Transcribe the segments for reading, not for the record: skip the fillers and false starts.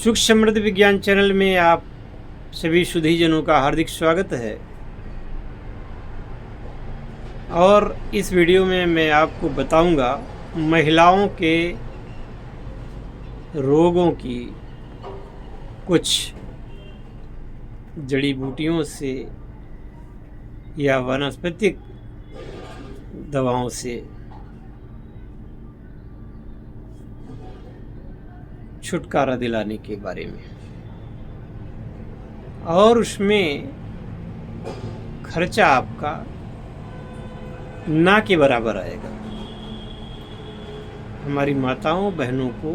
सुख समृद्ध विज्ञान चैनल में आप सभी सुधीजनों का हार्दिक स्वागत है। और इस वीडियो में मैं आपको बताऊंगा महिलाओं के रोगों की कुछ जड़ी बूटियों से या वनस्पतिक दवाओं से छुटकारा दिलाने के बारे में, और उसमें खर्चा आपका ना के बराबर आएगा। हमारी माताओं बहनों को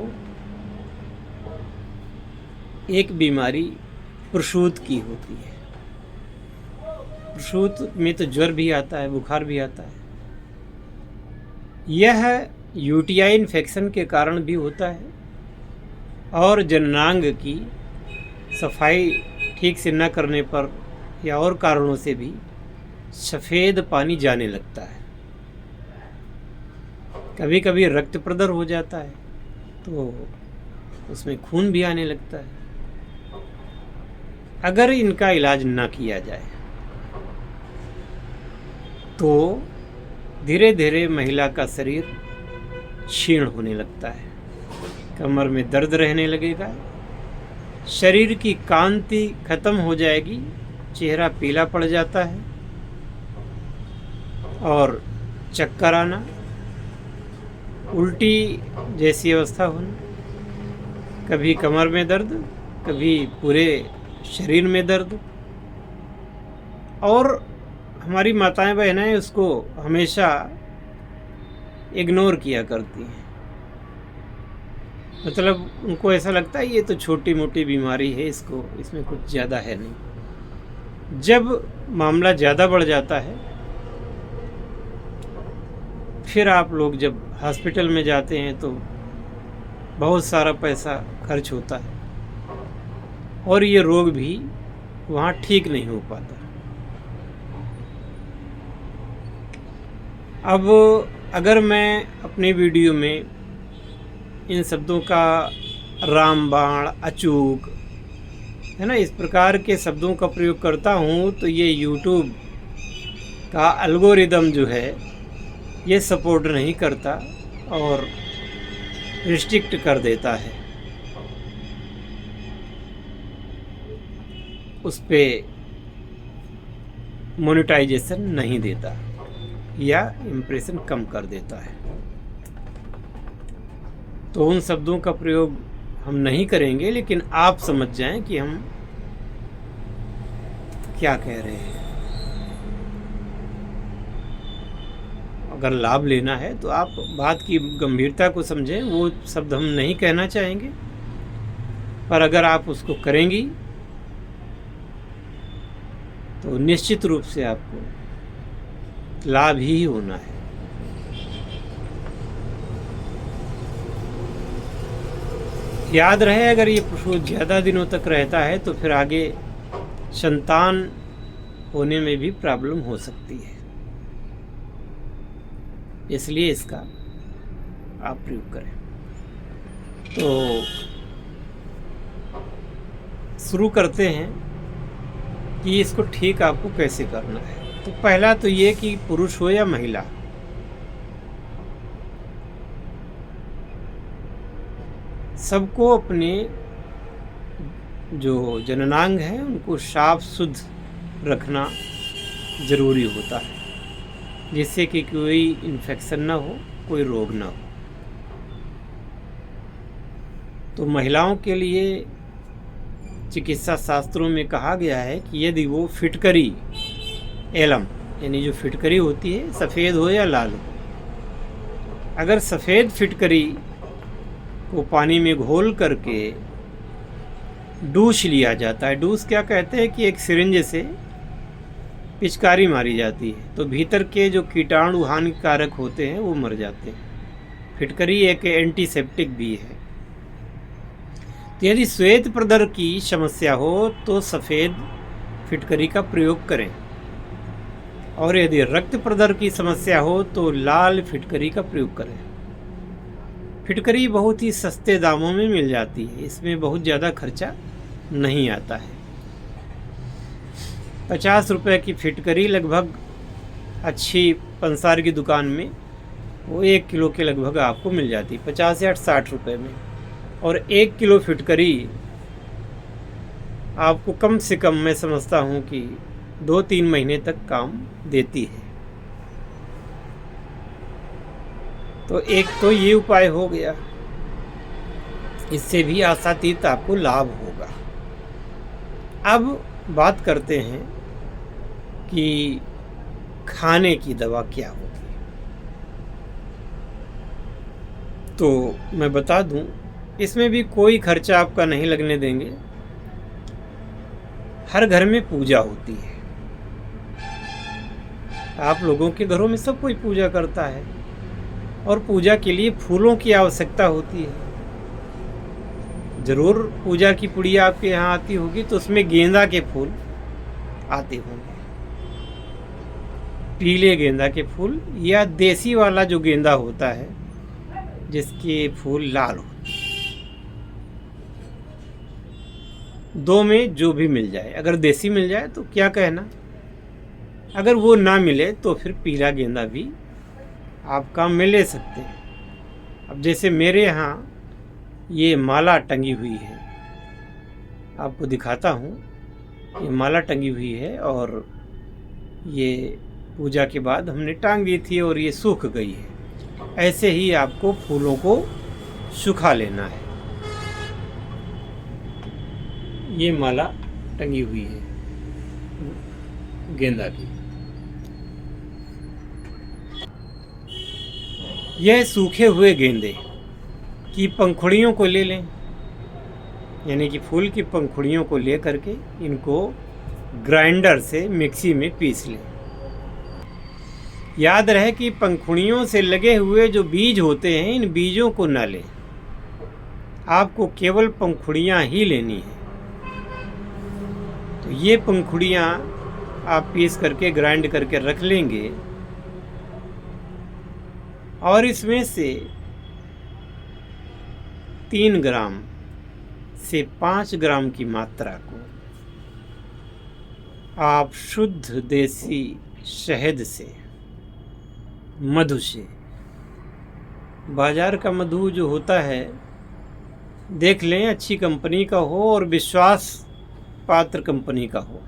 एक बीमारी प्रसूत की होती है। प्रसूत में तो ज्वर भी आता है, बुखार भी आता है। यह यूटीआई इन्फेक्शन के कारण भी होता है और जननांग की सफाई ठीक से न करने पर या और कारणों से भी सफ़ेद पानी जाने लगता है। कभी कभी रक्त प्रदर हो जाता है तो उसमें खून भी आने लगता है। अगर इनका इलाज ना किया जाए तो धीरे धीरे महिला का शरीर क्षीण होने लगता है। कमर में दर्द रहने लगेगा, शरीर की कांति खत्म हो जाएगी, चेहरा पीला पड़ जाता है और चक्कर आना, उल्टी जैसी अवस्था होना, कभी कमर में दर्द, कभी पूरे शरीर में दर्द। और हमारी माताएं बहनें उसको हमेशा इग्नोर किया करती हैं। मतलब उनको ऐसा लगता है ये तो छोटी मोटी बीमारी है, इसमें कुछ ज़्यादा है नहीं। जब मामला ज़्यादा बढ़ जाता है फिर आप लोग जब हॉस्पिटल में जाते हैं तो बहुत सारा पैसा खर्च होता है और ये रोग भी वहाँ ठीक नहीं हो पाता। अब अगर मैं अपने वीडियो में इन शब्दों का रामबाण, अचूक, है ना, इस प्रकार के शब्दों का प्रयोग करता हूँ तो ये यूट्यूब का एल्गोरिदम जो है ये सपोर्ट नहीं करता और रिस्ट्रिक्ट कर देता है, उस पर मोनेटाइजेशन नहीं देता या इम्प्रेशन कम कर देता है। तो उन शब्दों का प्रयोग हम नहीं करेंगे, लेकिन आप समझ जाएं कि हम क्या कह रहे हैं। अगर लाभ लेना है तो आप बात की गंभीरता को समझें। वो शब्द हम नहीं कहना चाहेंगे, पर अगर आप उसको करेंगी तो निश्चित रूप से आपको लाभ ही होना है। याद रहे, अगर ये प्रसूत ज़्यादा दिनों तक रहता है तो फिर आगे संतान होने में भी प्रॉब्लम हो सकती है। इसलिए इसका आप प्रयोग करें। तो शुरू करते हैं कि इसको ठीक आपको कैसे करना है। तो पहला तो ये कि पुरुष हो या महिला, सबको अपने जो जननांग हैं उनको साफ शुद्ध रखना ज़रूरी होता है, जिससे कि कोई इन्फेक्शन ना हो, कोई रोग ना हो। तो महिलाओं के लिए चिकित्सा शास्त्रों में कहा गया है कि यदि वो फिटकरी एलम, यानी जो फिटकरी होती है, सफ़ेद हो या लाल हो, अगर सफ़ेद फिटकरी को पानी में घोल करके डूस लिया जाता है। डूस क्या कहते हैं कि एक सिरिंज से पिचकारी मारी जाती है तो भीतर के जो कीटाणु हानिकारक होते हैं वो मर जाते हैं। फिटकरी एक एंटीसेप्टिक भी है। तो यदि श्वेत प्रदर की समस्या हो तो सफ़ेद फिटकरी का प्रयोग करें, और यदि रक्त प्रदर की समस्या हो तो लाल फिटकरी का प्रयोग करें। फिटकरी बहुत ही सस्ते दामों में मिल जाती है, इसमें बहुत ज़्यादा खर्चा नहीं आता है। 50 रुपये की फिटकरी लगभग अच्छी पंसार की दुकान में वो 1 किलो के लगभग आपको मिल जाती है, 50 या 60 रुपये में। और 1 किलो फिटकरी आपको कम से कम मैं समझता हूँ कि 2-3 महीने तक काम देती है। तो एक तो ये उपाय हो गया, इससे भी आशातीत आपको लाभ होगा। अब बात करते हैं कि खाने की दवा क्या होगी। तो मैं बता दूं, इसमें भी कोई खर्चा आपका नहीं लगने देंगे। हर घर में पूजा होती है, आप लोगों के घरों में सब कोई पूजा करता है और पूजा के लिए फूलों की आवश्यकता होती है। ज़रूर पूजा की पुड़िया आपके यहाँ आती होगी तो उसमें गेंदा के फूल आते होंगे, पीले गेंदा के फूल या देसी वाला जो गेंदा होता है जिसके फूल लाल होते हैं। दो में जो भी मिल जाए, अगर देसी मिल जाए तो क्या कहना, अगर वो ना मिले तो फिर पीला गेंदा भी आप काम में ले सकते हैं। अब जैसे मेरे यहाँ ये माला टंगी हुई है, आपको दिखाता हूँ। ये माला टंगी हुई है और ये पूजा के बाद हमने टांग दी थी और ये सूख गई है। ऐसे ही आपको फूलों को सुखा लेना है। ये माला टंगी हुई है गेंदा की। यह सूखे हुए गेंदे की पंखुड़ियों को ले लें, यानी कि फूल की पंखुड़ियों को ले करके इनको ग्राइंडर से मिक्सी में पीस लें। याद रहे कि पंखुड़ियों से लगे हुए जो बीज होते हैं, इन बीजों को न लें, आपको केवल पंखुड़ियाँ ही लेनी है। तो ये पंखुड़ियाँ आप पीस करके ग्राइंड करके रख लेंगे और इसमें से 3 ग्राम से 5 ग्राम की मात्रा को आप शुद्ध देसी शहद से, मधु से, बाजार का मधु जो होता है देख लें, अच्छी कंपनी का हो और विश्वास पात्र कंपनी का हो।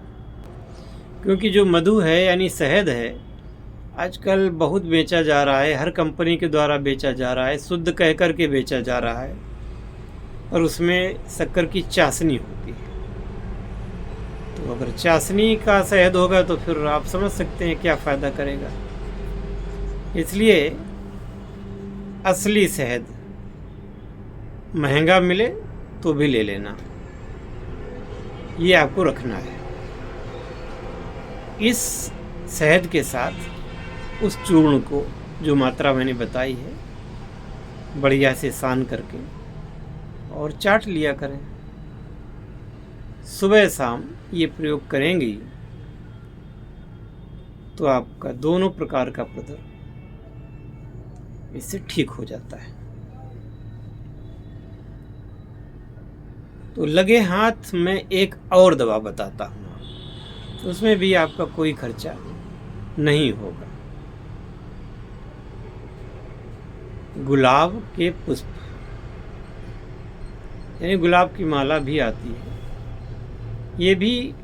क्योंकि जो मधु है यानी शहद है, आजकल बहुत बेचा जा रहा है, हर कंपनी के द्वारा बेचा जा रहा है, शुद्ध कह कर के बेचा जा रहा है और उसमें शक्कर की चाशनी होती है। तो अगर चाशनी का शहद होगा तो फिर आप समझ सकते हैं क्या फ़ायदा करेगा। इसलिए असली शहद महंगा मिले तो भी ले लेना, ये आपको रखना है। इस शहद के साथ उस चूर्ण को, जो मात्रा मैंने बताई है, बढ़िया से सान करके और चाट लिया करें। सुबह शाम ये प्रयोग करेंगे तो आपका दोनों प्रकार का प्रदर्द इससे ठीक हो जाता है। तो लगे हाथ में एक और दवा बताता हूँ, उसमें भी आपका कोई खर्चा नहीं होगा। गुलाब के पुष्प, यानी गुलाब की माला भी आती है। ये भी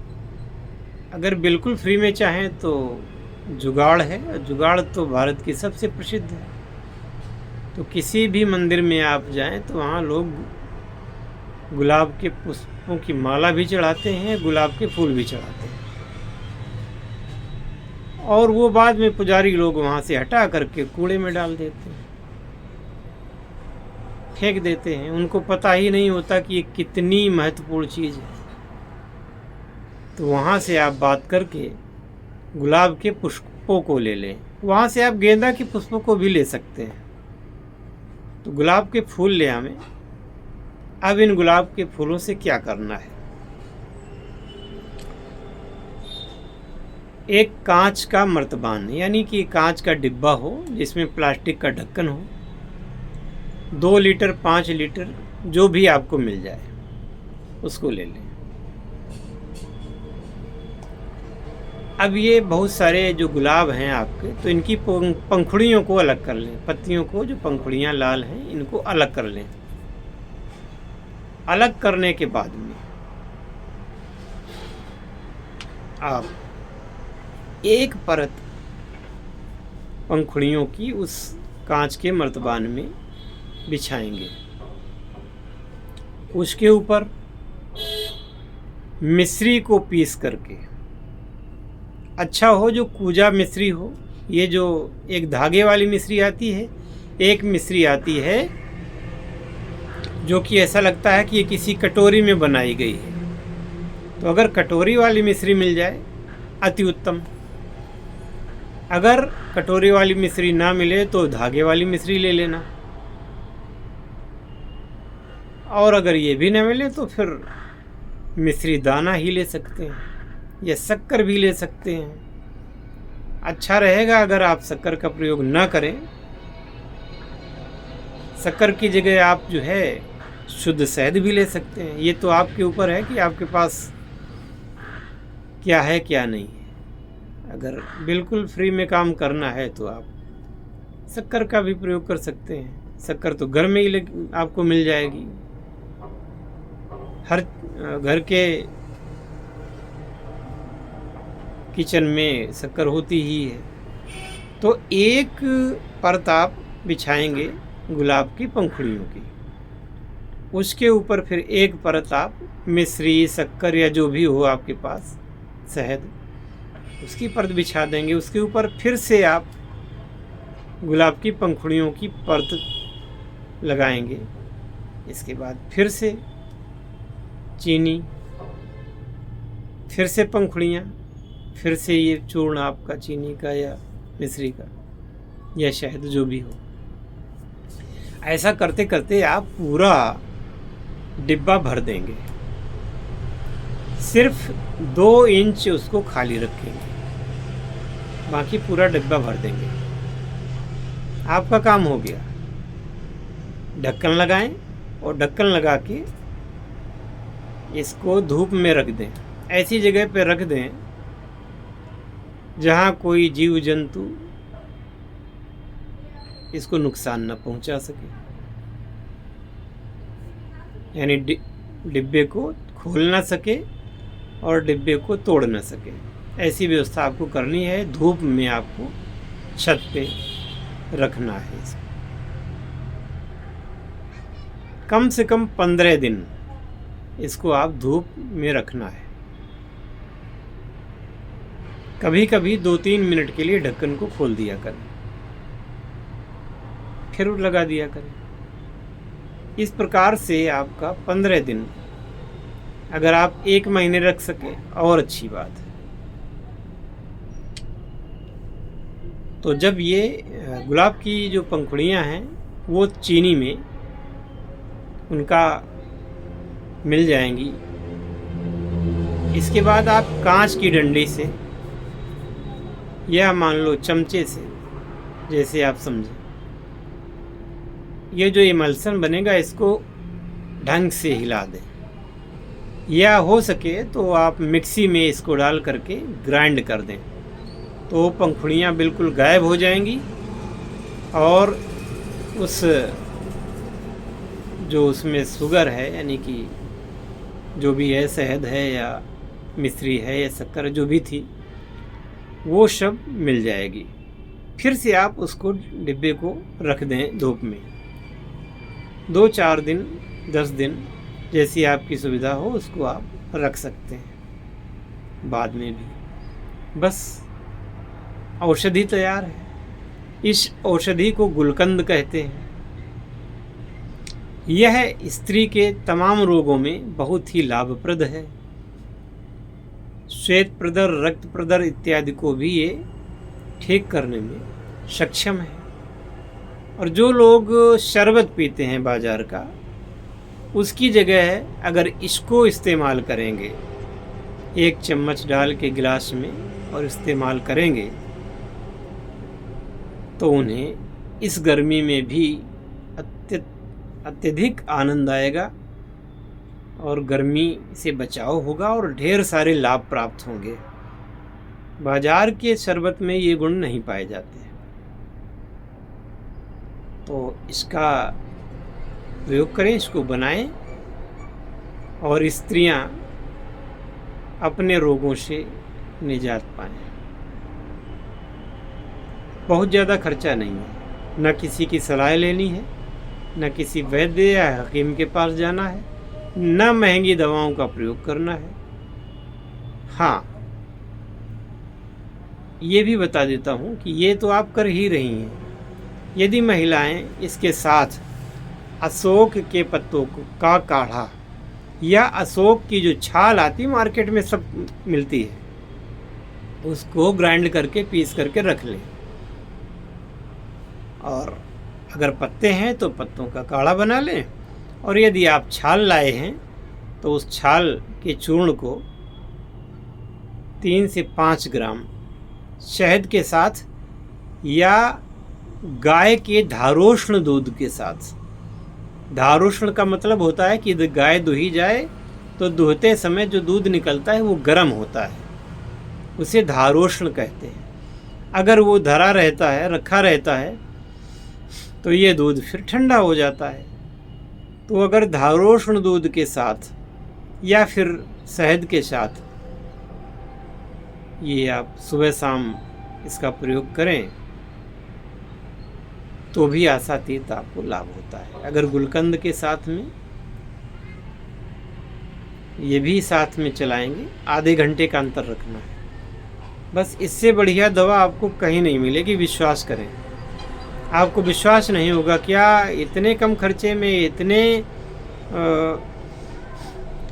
अगर बिल्कुल फ्री में चाहें तो जुगाड़ है। जुगाड़ तो भारत की सबसे प्रसिद्ध है। तो किसी भी मंदिर में आप जाएं तो वहाँ लोग गुलाब के पुष्पों की माला भी चढ़ाते हैं, गुलाब के फूल भी चढ़ाते हैं और वो बाद में पुजारी लोग वहाँ से हटा करके कूड़े में डाल देते हैं, फेंक देते हैं। उनको पता ही नहीं होता कि ये कितनी महत्वपूर्ण चीज़ है। तो वहाँ से आप बात करके गुलाब के पुष्पों को ले लें। वहाँ से आप गेंदा के पुष्पों को भी ले सकते हैं। तो गुलाब के फूल ले आवें। अब इन गुलाब के फूलों से क्या करना है, एक कांच का मर्तबान, यानी कि कांच का डिब्बा हो जिसमें प्लास्टिक का ढक्कन हो, 2 लीटर 5 लीटर जो भी आपको मिल जाए उसको ले लें। अब ये बहुत सारे जो गुलाब हैं आपके, तो इनकी पंखुड़ियों को अलग कर लें, पत्तियों को, जो पंखुड़ियाँ लाल हैं इनको अलग कर लें। अलग करने के बाद में आप एक परत पंखुड़ियों की उस कांच के मर्तबान में बिछाएंगे। उसके ऊपर मिश्री को पीस करके, अच्छा हो जो कूजा मिश्री हो, ये जो एक धागे वाली मिश्री आती है, एक मिश्री आती है जो कि ऐसा लगता है कि ये किसी कटोरी में बनाई गई है। तो अगर कटोरी वाली मिश्री मिल जाए अति उत्तम। अगर कटोरी वाली मिश्री ना मिले तो धागे वाली मिश्री ले लेना, और अगर ये भी ना मिले तो फिर मिश्री दाना ही ले सकते हैं या शक्कर भी ले सकते हैं। अच्छा रहेगा अगर आप शक्कर का प्रयोग ना करें, शक्कर की जगह आप जो है शुद्ध शहद भी ले सकते हैं। ये तो आपके ऊपर है कि आपके पास क्या है क्या नहीं है। अगर बिल्कुल फ्री में काम करना है तो आप शक्कर का भी प्रयोग कर सकते हैं। शक्कर तो घर में ही आपको मिल जाएगी, हर घर के किचन में शक्कर होती ही है। तो एक परत आप बिछाएंगे गुलाब की पंखुड़ियों की, उसके ऊपर फिर एक परत आप मिश्री, शक्कर या जो भी हो आपके पास, शहद, उसकी परत बिछा देंगे। उसके ऊपर फिर से आप गुलाब की पंखुड़ियों की परत लगाएंगे। इसके बाद फिर से चीनी, फिर से पंखुड़ियाँ, फिर से ये चूर्ण आपका चीनी का या मिश्री का या शहद जो भी हो। ऐसा करते करते आप पूरा डिब्बा भर देंगे। सिर्फ 2 इंच उसको खाली रखेंगे, बाकी पूरा डिब्बा भर देंगे। आपका काम हो गया। ढक्कन लगाएं और ढक्कन लगा के इसको धूप में रख दें। ऐसी जगह पे रख दें जहाँ कोई जीव जंतु इसको नुकसान न पहुंचा सके, यानी डिब्बे को खोल ना सके और डिब्बे को तोड़ ना सके। ऐसी व्यवस्था आपको करनी है। धूप में आपको छत पे रखना है इसको। कम से कम 15 दिन इसको आप धूप में रखना है। कभी कभी 2-3 मिनट के लिए ढक्कन को खोल दिया करें, फिर लगा दिया करें। इस प्रकार से आपका 15 दिन, अगर आप 1 महीने रख सके और अच्छी बात है। तो जब ये गुलाब की जो पंखुड़ियाँ हैं वो चीनी में उनका मिल जाएंगी, इसके बाद आप कांच की डंडी से या मान लो चमचे से, जैसे आप समझें, ये जो इमल्सन बनेगा इसको ढंग से हिला दें, या हो सके तो आप मिक्सी में इसको डाल करके ग्राइंड कर दें। तो पंखुड़ियाँ बिल्कुल गायब हो जाएंगी और उस जो उसमें शुगर है, यानी कि जो भी है, शहद है या मिश्री है या शक्कर जो भी थी, वो सब मिल जाएगी। फिर से आप उसको डिब्बे को रख दें धूप में 2-4 दिन, 10 दिन, जैसी आपकी सुविधा हो उसको आप रख सकते हैं। बाद में भी बस औषधि तैयार है। इस औषधि को गुलकंद कहते हैं। यह स्त्री के तमाम रोगों में बहुत ही लाभप्रद है। श्वेत प्रदर, रक्त प्रदर इत्यादि को भी ये ठीक करने में सक्षम है। और जो लोग शरबत पीते हैं बाजार का, उसकी जगह अगर इसको इस्तेमाल करेंगे, 1 चम्मच डाल के गिलास में और इस्तेमाल करेंगे, तो उन्हें इस गर्मी में भी अत्यधिक आनंद आएगा और गर्मी से बचाव होगा और ढेर सारे लाभ प्राप्त होंगे। बाजार के शरबत में ये गुण नहीं पाए जाते। तो इसका प्रयोग करें, इसको बनाएं और स्त्रियां अपने रोगों से निजात पाएं। बहुत ज़्यादा खर्चा नहीं है, न किसी की सलाह लेनी है, न किसी वैद्य या हकीम के पास जाना है, न महंगी दवाओं का प्रयोग करना है। हाँ, ये भी बता देता हूँ कि ये तो आप कर ही रही हैं। यदि महिलाएं इसके साथ अशोक के पत्तों का काढ़ा या अशोक की जो छाल आती मार्केट में सब मिलती है, उसको ग्राइंड करके पीस करके रख लें। और अगर पत्ते हैं तो पत्तों का काढ़ा बना लें, और यदि आप छाल लाए हैं तो उस छाल के चूर्ण को 3 से 5 ग्राम शहद के साथ या गाय के धारोष्ण दूध के साथ, धारोष्ण का मतलब होता है कि गाय दुही जाए तो दुहते समय जो दूध निकलता है वो गर्म होता है, उसे धारोष्ण कहते हैं। अगर वो धरा रहता है, रखा रहता है, तो ये दूध फिर ठंडा हो जाता है। तो अगर धारोष्ण दूध के साथ या फिर शहद के साथ ये आप सुबह शाम इसका प्रयोग करें तो भी आशातीत आपको लाभ होता है। अगर गुलकंद के साथ में ये भी साथ में चलाएंगे, आधे घंटे का अंतर रखना है, बस इससे बढ़िया दवा आपको कहीं नहीं मिलेगी। विश्वास करें, आपको विश्वास नहीं होगा क्या इतने कम खर्चे में, इतने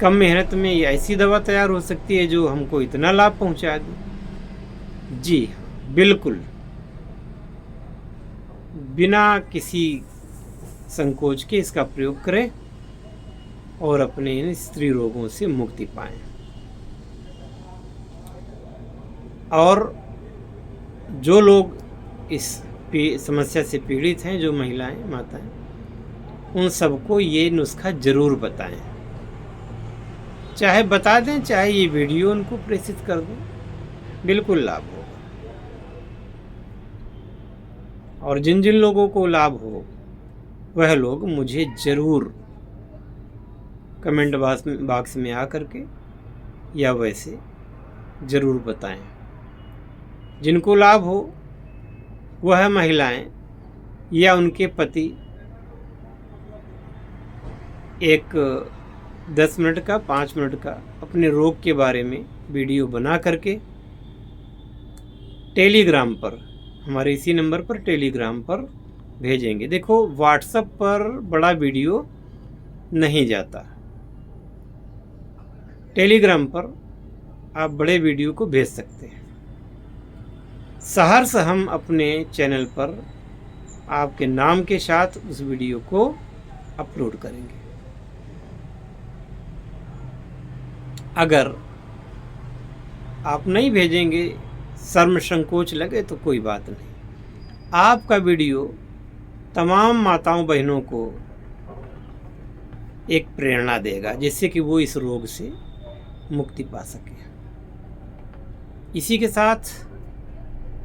कम मेहनत में ऐसी दवा तैयार हो सकती है जो हमको इतना लाभ पहुंचा दे। जी बिल्कुल, बिना किसी संकोच के इसका प्रयोग करें और अपने इन स्त्री रोगों से मुक्ति पाएं। और जो लोग इस समस्या से पीड़ित हैं, जो महिलाएं, माताएं, उन सबको ये नुस्खा ज़रूर बताएं। चाहे बता दें, चाहे ये वीडियो उनको प्रेषित कर दें, बिल्कुल लाभ होगा। और जिन जिन लोगों को लाभ हो वह लोग मुझे ज़रूर कमेंट बॉक्स में आकर के या वैसे ज़रूर बताएं। जिनको लाभ हो वह महिलाएं या उनके पति एक 10 मिनट का, 5 मिनट का अपने रोग के बारे में वीडियो बना करके टेलीग्राम पर, हमारे इसी नंबर पर टेलीग्राम पर भेजेंगे। देखो, व्हाट्सएप पर बड़ा वीडियो नहीं जाता, टेलीग्राम पर आप बड़े वीडियो को भेज सकते हैं। सहर्ष हम अपने चैनल पर आपके नाम के साथ उस वीडियो को अपलोड करेंगे। अगर आप नहीं भेजेंगे, शर्म संकोच लगे तो कोई बात नहीं, आपका वीडियो तमाम माताओं बहनों को एक प्रेरणा देगा जिससे कि वो इस रोग से मुक्ति पा सके। इसी के साथ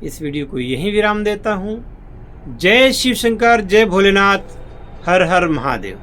इस वीडियो को यहीं विराम देता हूँ। जय शिव शंकर, जय भोलेनाथ, हर हर महादेव।